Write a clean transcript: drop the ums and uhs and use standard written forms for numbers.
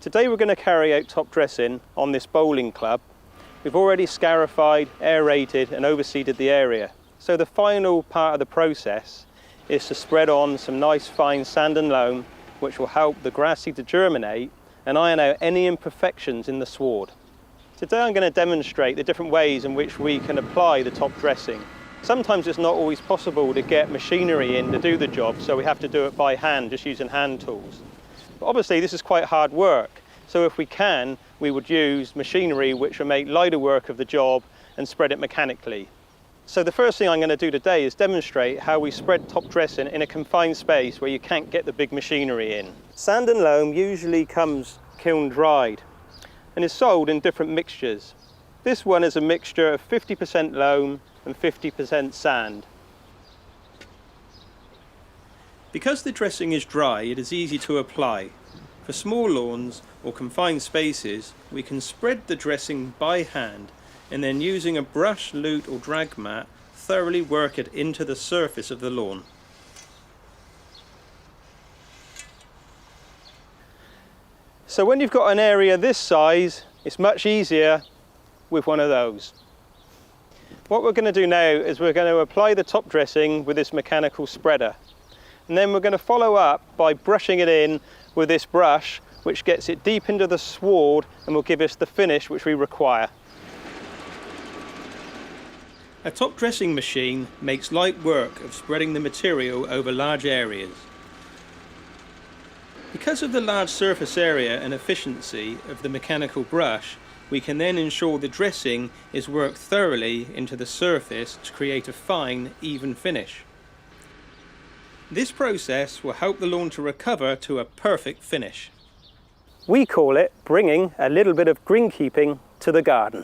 Today we're going to carry out top dressing on this bowling club. We've already scarified, aerated and overseeded the area. So the final part of the process is to spread on some nice fine sand and loam, which will help the grass seed to germinate and iron out any imperfections in the sward. Today I'm going to demonstrate the different ways in which we can apply the top dressing. Sometimes it's not always possible to get machinery in to do the job, so we have to do it by hand, just using hand tools. But obviously this is quite hard work, so if we can, we would use machinery which will make lighter work of the job and spread it mechanically. So the first thing I'm going to do today is demonstrate how we spread top dressing in a confined space where you can't get the big machinery in. Sand and loam usually comes kiln dried and is sold in different mixtures. This one is a mixture of 50% loam and 50% sand. Because the dressing is dry, it is easy to apply. For small lawns or confined spaces, we can spread the dressing by hand and then using a brush, lute or drag mat, thoroughly work it into the surface of the lawn. So when you've got an area this size, it's much easier with one of those. What we're going to do now is we're going to apply the top dressing with this mechanical spreader. And then we're going to follow up by brushing it in with this brush, which gets it deep into the sward and will give us the finish which we require. A top dressing machine makes light work of spreading the material over large areas. Because of the large surface area and efficiency of the mechanical brush, we can then ensure the dressing is worked thoroughly into the surface to create a fine, even finish. This process will help the lawn to recover to a perfect finish. We call it bringing a little bit of greenkeeping to the garden.